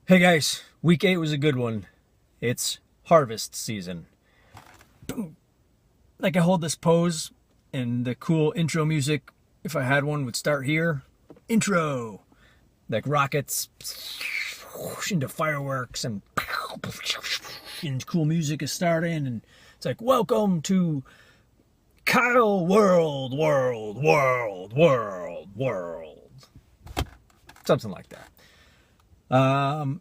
Hey guys, week 8 was a good one. It's harvest season. Like I hold this pose and the cool intro music, if I had one, would start here. Intro! Like rockets into fireworks and cool music is starting and it's like, welcome to Cuyle world. Something like that.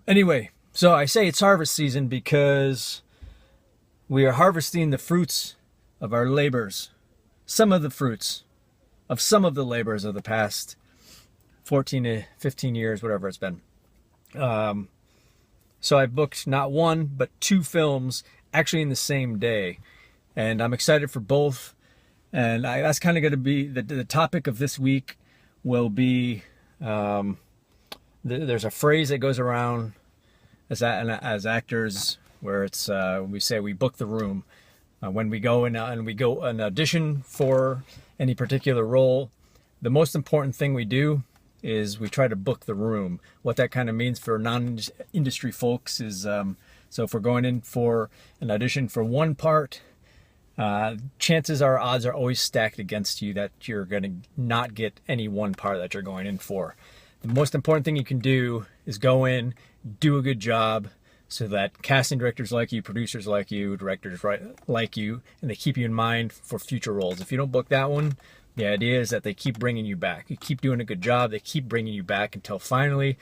Anyway, so I say it's harvest season because we are harvesting the fruits of our labors. Some of the fruits of some of the labors of the past 14 to 15 years, whatever it's been. So I booked not one, but two films actually in the same day. And I'm excited for both. And that's kind of going to be the topic of this week will be, there's a phrase that goes around as actors where it's we say we book the room when we go in and we go an audition for any particular role. The most important thing we do is we try to book the room. What that kind of means for non-industry folks is so if we're going in for an audition for one part, chances are odds are always stacked against you that you're going to not get any one part that you're going in for. The most important thing you can do is go in, do a good job so that casting directors like you, producers like you, directors like you, and they keep you in mind for future roles. If you don't book that one, the idea is that they keep bringing you back. You keep doing a good job, they keep bringing you back until finally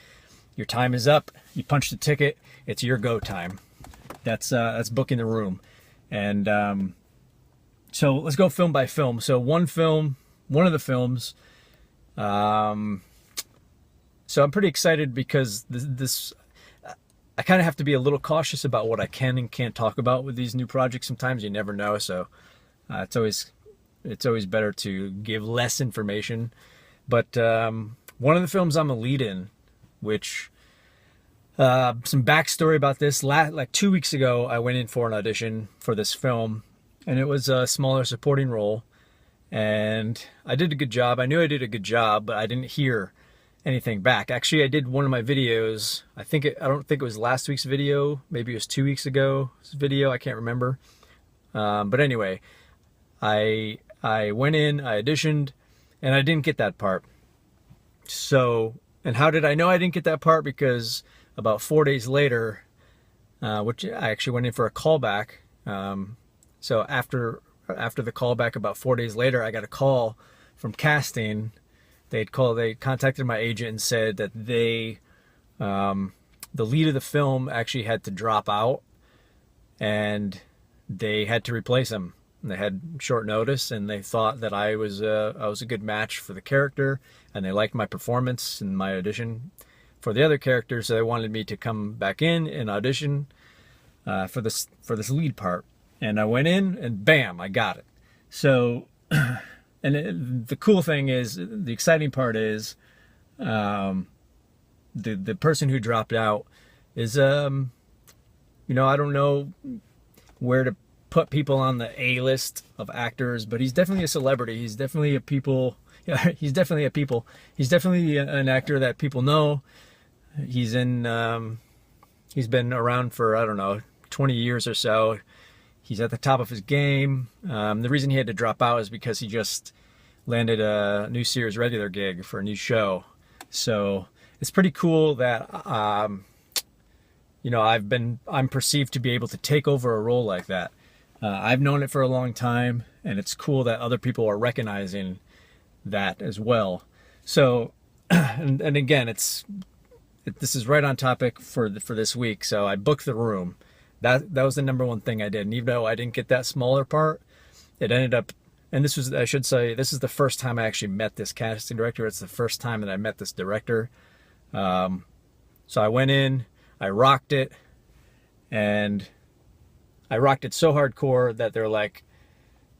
your time is up, you punch the ticket, it's your go time. That's booking the room. And so let's go film by film. So one of the films, so I'm pretty excited because this I kind of have to be a little cautious about what I can and can't talk about with these new projects. Sometimes you never know, so it's always better to give less information. But one of the films I'm a lead in, which some backstory about this. Like 2 weeks ago, I went in for an audition for this film, and it was a smaller supporting role, and I did a good job. I knew I did a good job, but I didn't hear anything back. Actually, I did one of my videos. I don't think it was last week's video. Maybe it was 2 weeks ago's video. I can't remember. But anyway, I went in, I auditioned, and I didn't get that part. So, and how did I know I didn't get that part? Because about 4 days later, which I actually went in for a callback. So after the callback, about 4 days later, I got a call from casting. They contacted my agent and said that the lead of the film actually had to drop out and they had to replace him. And they had short notice, and they thought that I was a good match for the character, and they liked my performance and my audition for the other character, so they wanted me to come back in and audition for this lead part. And I went in, and bam, I got it. So. And the cool thing is, the exciting part is, the person who dropped out is, I don't know where to put people on the A list of actors, but he's definitely a celebrity. He's definitely he's definitely an actor that people know. He's been around for, I don't know, 20 years or so. He's at the top of his game. The reason he had to drop out is because he just landed a new series regular gig for a new show. So it's pretty cool that, I'm perceived to be able to take over a role like that. I've known it for a long time, and it's cool that other people are recognizing that as well. So, and again, this is right on topic for this week. So I booked the room. That was the number one thing I did. And even though I didn't get that smaller part, it ended up, and this is the first time I actually met this casting director. It's the first time that I met this director. So I went in, I rocked it, and I rocked it so hardcore that they're like,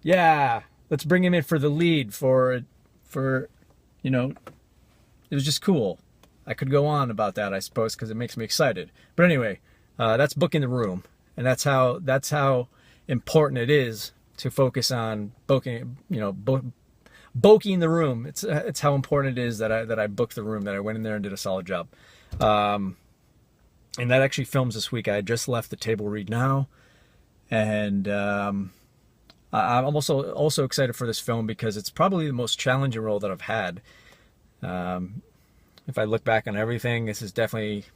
yeah, let's bring him in for the lead it was just cool. I could go on about that, I suppose, because it makes me excited. But anyway, that's booking the room. And that's how important it is to focus on booking the room. It's how important it is that I booked the room, that I went in there and did a solid job. and that actually films this week. I just left the table read now, and I'm also excited for this film because it's probably the most challenging role that I've had. If I look back on everything, this is definitely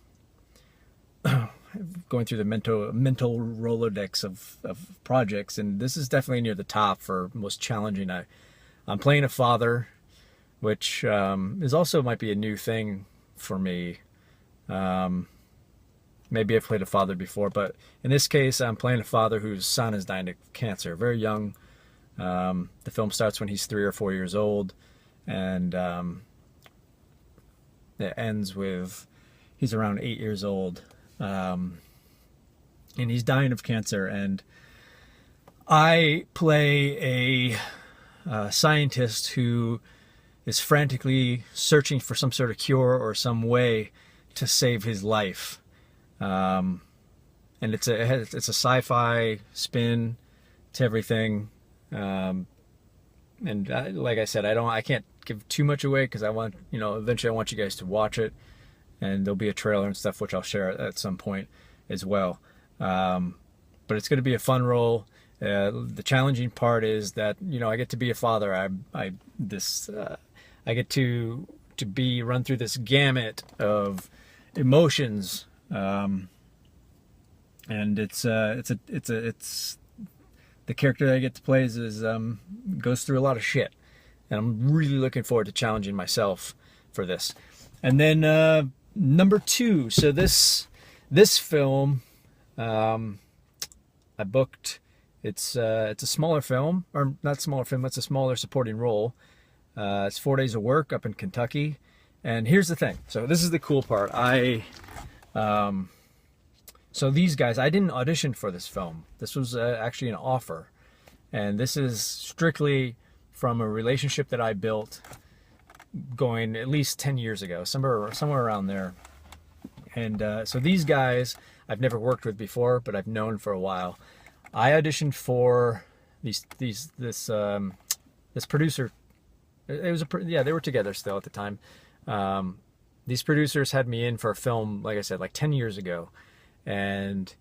going through the mental Rolodex of projects, and this is definitely near the top for most challenging. I'm playing a father, which is also might be a new thing for me. Maybe I've played a father before, but in this case, I'm playing a father whose son is dying of cancer, very young. The film starts when he's 3 or 4 years old, and it ends with he's around 8 years old, and he's dying of cancer. And I play a scientist who is frantically searching for some sort of cure or some way to save his life. And it's a sci-fi spin to everything. And like I said, I can't give too much away because I want, eventually I want you guys to watch it, and there'll be a trailer and stuff which I'll share at some point as well. But it's going to be a fun role. The challenging part is that I get to be a father. I get to run through this gamut of emotions, and it's the character that I get to play is goes through a lot of shit, and I'm really looking forward to challenging myself for this. And then number 2, so this film I booked. It's a smaller film, or not smaller film. It's a smaller supporting role. It's 4 days of work up in Kentucky. And here's the thing. So this is the cool part. So these guys, I didn't audition for this film. This was actually an offer. And this is strictly from a relationship that I built going at least 10 years ago, somewhere around there. And so these guys I've never worked with before, but I've known for a while. I auditioned for this producer. They were together still at the time. These producers had me in for a film, like I said, like 10 years ago, and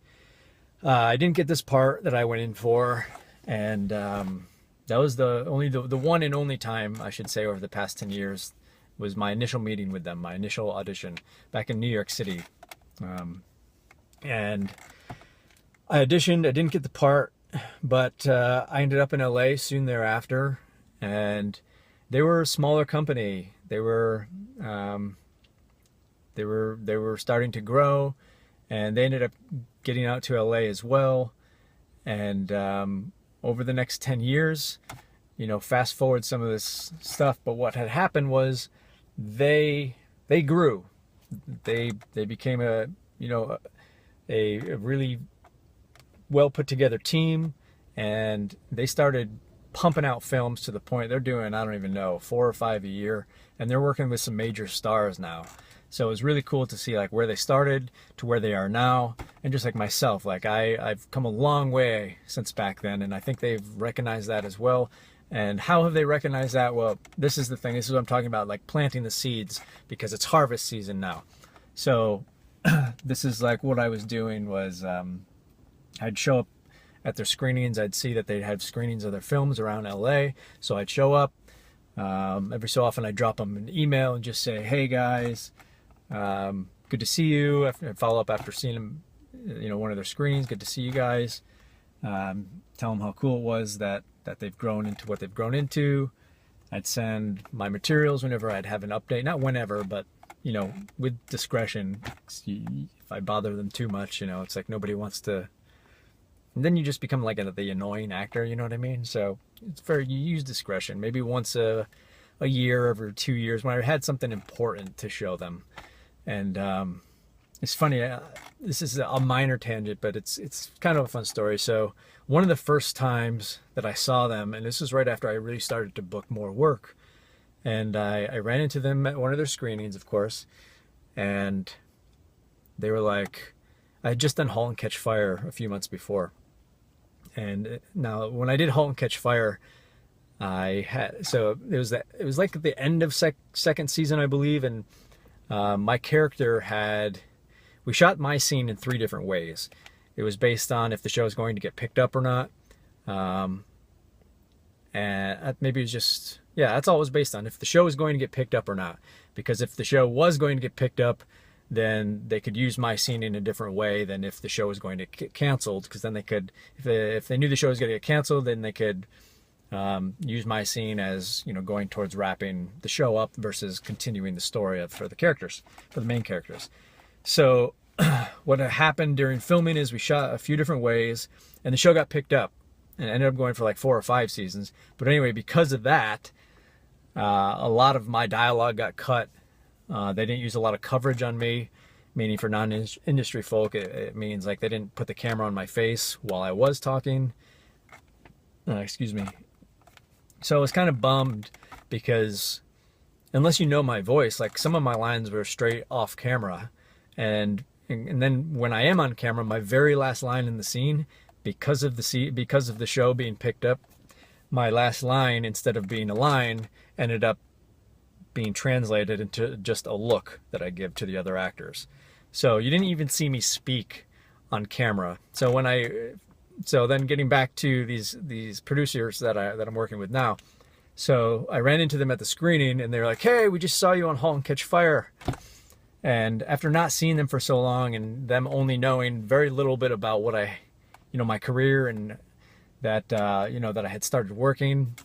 I didn't get this part that I went in for, and that was the one and only time, I should say, over the past 10 years was my initial meeting with them, my initial audition back in New York City. And I auditioned. I didn't get the part, but I ended up in LA soon thereafter, and they were a smaller company. They were starting to grow, and they ended up getting out to LA as well. And over the next 10 years, fast forward some of this stuff, but what had happened was they grew. They became a really well put together team, and they started pumping out films to the point they're doing, I don't even know, 4 or 5 a year, and they're working with some major stars now. So it was really cool to see like where they started to where they are now, and just like myself, like I've come a long way since back then, and I think they've recognized that as well. And how have they recognized that? Well, this is the thing. This is what I'm talking about, like planting the seeds, because it's harvest season now. So this is like what I was doing was I'd show up at their screenings. I'd see that they'd have screenings of their films around LA. So I'd show up. Every so often I'd drop them an email and just say, hey guys, good to see you. I'd follow up after seeing them, one of their screenings. Good to see you guys. Tell them how cool it was that they've grown into what they've grown into. I'd send my materials whenever I'd have an update. Not whenever, but with discretion. If I bother them too much, it's like nobody wants to. And then you just become like the annoying actor, you know what I mean? So it's you use discretion. Maybe once a year, every 2 years, when I had something important to show them. And it's funny. This is a minor tangent, but it's kind of a fun story. So one of the first times that I saw them, and this is right after I really started to book more work, and I ran into them at one of their screenings, of course, and they were like, I had just done *Halt and Catch Fire* a few months before. And now when I did *Halt and Catch Fire*, it was like at the end of second season, I believe, and my character we shot my scene in 3 different ways. It was based on if the show is going to get picked up or not. And maybe it was just, yeah, that's all it was based on, if the show was going to get picked up or not. Because if the show was going to get picked up, then they could use my scene in a different way than if the show was going to get canceled. Because then they could, if they knew the show was going to get canceled, then they could use my scene as, you know, going towards wrapping the show up versus continuing the story for the characters, for the main characters. So what happened during filming is we shot a few different ways, and the show got picked up and ended up going for like 4 or 5 seasons. But anyway, because of that, a lot of my dialogue got cut. They didn't use a lot of coverage on me, meaning for non-industry folk, it means like they didn't put the camera on my face while I was talking. Excuse me. So I was kind of bummed because unless you know my voice, like some of my lines were straight off camera. And then when I am on camera, my very last line in the scene, because of the show being picked up, my last line, instead of being a line, ended up being translated into just a look that I give to the other actors. So you didn't even see me speak on camera. So then getting back to these producers that I'm working with now. So I ran into them at the screening, and they were like, "Hey, we just saw you on *Halt and Catch Fire.'" And after not seeing them for so long, and them only knowing very little bit about what my career, and that that I had started working.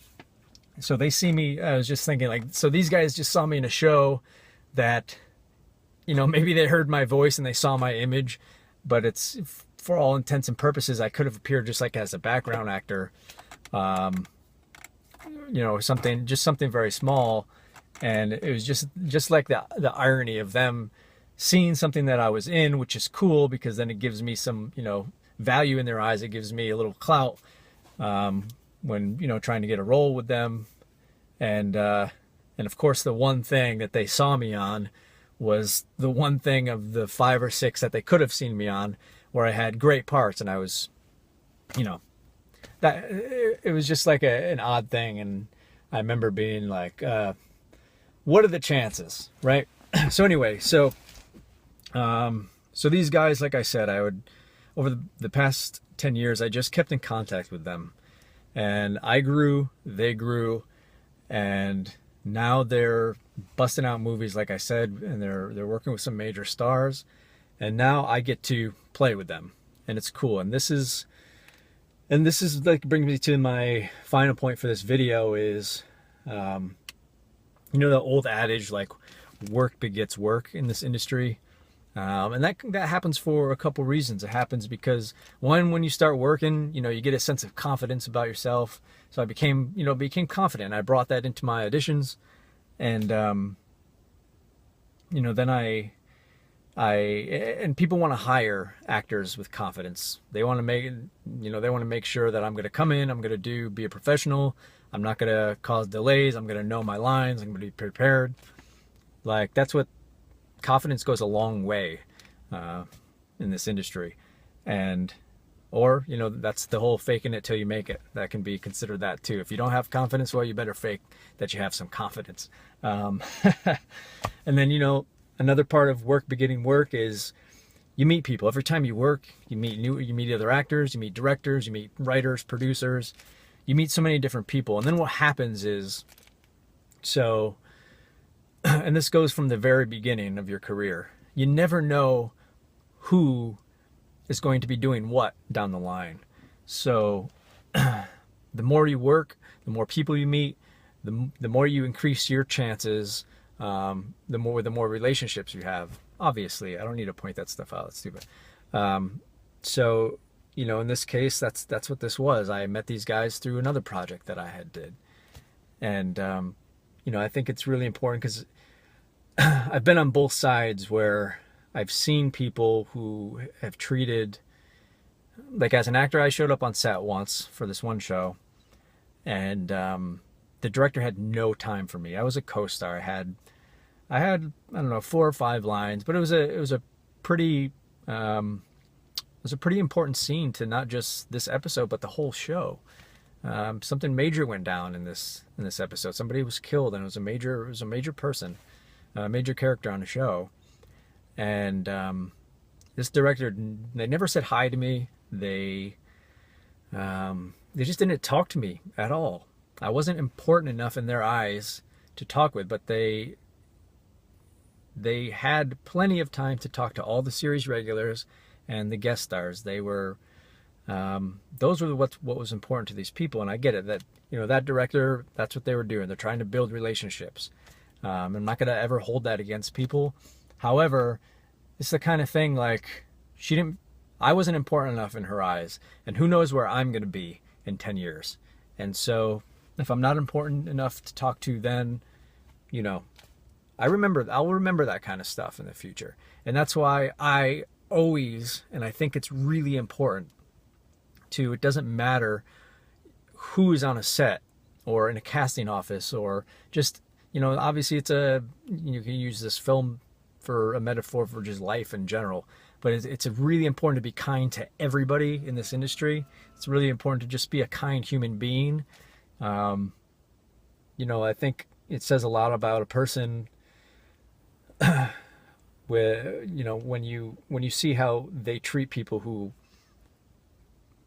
So they see me, I was just thinking, like, so these guys just saw me in a show that, maybe they heard my voice and they saw my image, but it's, for all intents and purposes, I could have appeared just like as a background actor, something very small. And it was just like the irony of them seeing something that I was in, which is cool because then it gives me some, value in their eyes. It gives me a little clout when, trying to get a role with them. And of course, the one thing that they saw me on was the one thing of the 5 or 6 that they could have seen me on, where I had great parts, and I was, that it was just like an odd thing. And I remember being like, what are the chances, right? So anyway, so these guys, like I said, over the past 10 years, I just kept in contact with them, and I grew, they grew, and now they're busting out movies, like I said, and they're working with some major stars, and now I get to play with them, and it's cool. And this is like brings me to my final point for this video is, the old adage, like, work begets work in this industry. And that happens for a couple reasons. It happens because, one, when you start working, you get a sense of confidence about yourself. So I became confident. I brought that into my auditions, and then and people want to hire actors with confidence. They want to make sure that I'm going to come in, I'm going to be a professional. I'm not going to cause delays. I'm going to know my lines. I'm going to be prepared. Like, that's what confidence goes a long way in this industry. Or that's the whole faking it till you make it. That can be considered that too. If you don't have confidence, well, you better fake that you have some confidence. And then, another part of work beginning work is you meet people. Every time you work, you meet other actors, you meet directors, you meet writers, producers. You meet so many different people. And then what happens is, and this goes from the very beginning of your career, you never know who is going to be doing what down the line. So the more you work, the more people you meet, the more you increase your chances, the more relationships you have. Obviously, I don't need to point that stuff out. That's stupid. In this case, that's what this was. I met these guys through another project that I had did. And, I think it's really important because I've been on both sides where I've seen people who have treated, like, as an actor, I showed up on set once for this one show, and the director had no time for me. I was a co-star. I had I don't know, 4 or 5 lines, but it was a pretty important scene to not just this episode, but the whole show. Something major went down in this episode. Somebody was killed, and it was a major person, a major character on the show. And this director, they never said hi to me. They just didn't talk to me at all. I wasn't important enough in their eyes to talk with, but they had plenty of time to talk to all the series regulars and the guest stars. They were those were what was important to these people, and I get it that that director, that's what they were doing. They're trying to build relationships. I'm not gonna ever hold that against people. However, it's the kind of thing like I wasn't important enough in her eyes, and who knows where I'm gonna be in 10 years. And so if I'm not important enough to talk to, then I'll remember that kind of stuff in the future. And that's why I always, and I think it's really important it doesn't matter who is on a set or in a casting office, or just, obviously you can use this film for a metaphor for just life in general, but it's really important to be kind to everybody in this industry. It's really important to just be a kind human being. I think it says a lot about a person where, when you see how they treat people who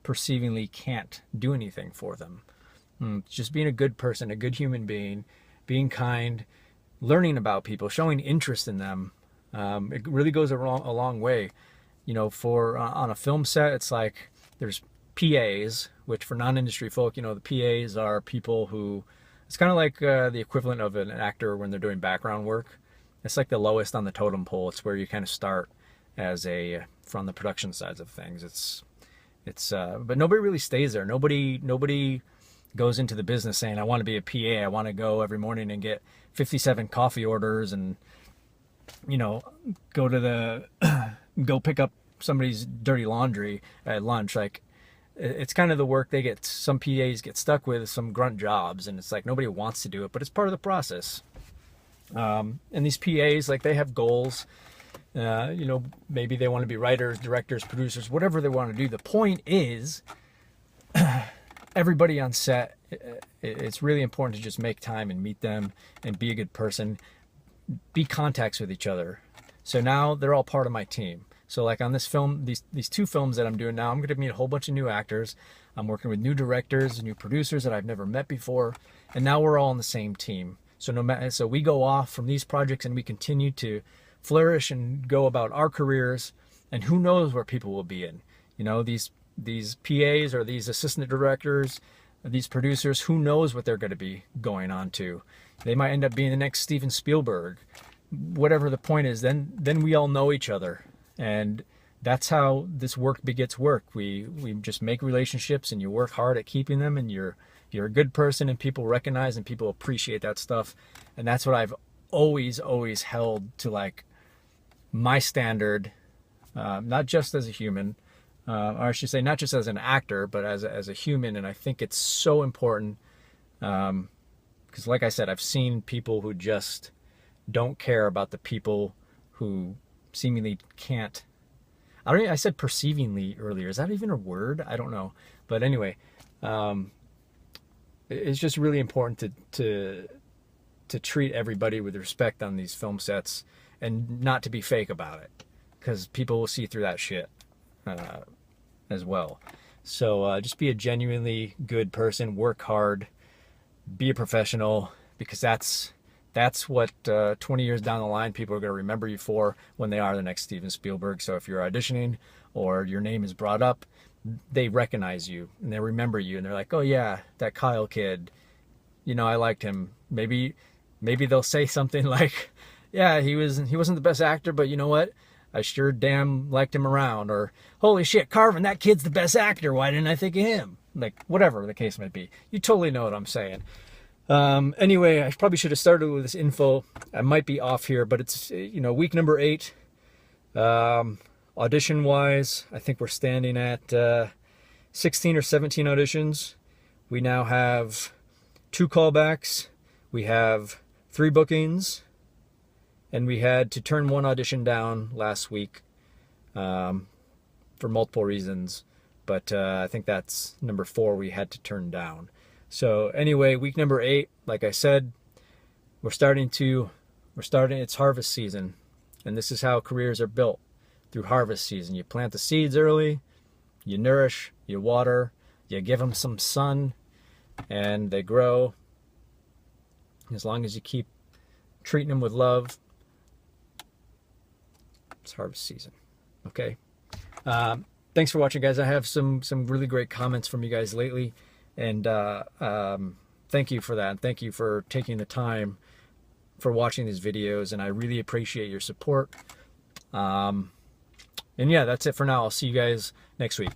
perceivingly can't do anything for them. Just being a good person, a good human being, being kind, learning about people, showing interest in them. It really goes a long way. On a film set, it's like there's PAs, which for non-industry folk, the PAs are people who, it's kind of like the equivalent of an actor when they're doing background work. It's like the lowest on the totem pole. It's where you kind of start from the production sides of things. But nobody really stays there. Nobody goes into the business saying, I want to be a PA. I want to go every morning and get 57 coffee orders and, go pick up somebody's dirty laundry at lunch. Like, it's kind of the work some PAs get stuck with, some grunt jobs, and it's like nobody wants to do it, but it's part of the process. And these PAs, like, they have goals. Maybe they want to be writers, directors, producers, whatever they want to do. The point is, everybody on set, it's really important to just make time and meet them and be a good person, be contacts with each other. So now they're all part of my team. So like on this film, these two films that I'm doing now, I'm going to meet a whole bunch of new actors. I'm working with new directors, new producers that I've never met before, and now we're all on the same team. So we go off from these projects and we continue to flourish and go about our careers, and who knows where people will be in. These PAs or these assistant directors, these producers, who knows what they're going to be going on to. They might end up being the next Steven Spielberg. Whatever the point is, then we all know each other. And that's how this work begets work. We just make relationships, and you work hard at keeping them, and you're a good person, and people recognize and people appreciate that stuff. And that's what I've always held to, like, my standard, not just as a human, or I should say not just as an actor, but as a human. And I think it's so important, because like I said, I've seen people who just don't care about the people who seemingly can't. I said perceivingly earlier. Is that even a word? I don't know. But anyway, it's just really important to treat everybody with respect on these film sets, and not to be fake about it, because people will see through that shit as well. So just be a genuinely good person, work hard, be a professional, because that's what 20 years down the line people are going to remember you for when they are the next Steven Spielberg. So if you're auditioning or your name is brought up, they recognize you and they remember you, and they're like, oh yeah, that Cuyle kid, I liked him. Maybe they'll say something like, yeah, he wasn't the best actor, but you know what? I sure damn liked him around. Or, holy shit, Carvin, that kid's the best actor. Why didn't I think of him? Like, whatever the case might be. You totally know what I'm saying. Anyway, I probably should have started with this info. I might be off here, but it's, week number 8. Audition wise, I think we're standing at 16 or 17 auditions. We now have 2 callbacks. We have 3 bookings, and we had to turn 1 audition down last week for multiple reasons. But I think that's number 4 we had to turn down. So anyway, week number 8, like I said, it's harvest season, and this is how careers are built. through harvest season. You plant the seeds early, you nourish, you water, you give them some sun, and they grow. As long as you keep treating them with love, it's harvest season. Okay. Thanks for watching, guys. I have some really great comments from you guys lately, and thank you for that. Thank you for taking the time for watching these videos, and I really appreciate your support. And yeah, that's it for now. I'll see you guys next week.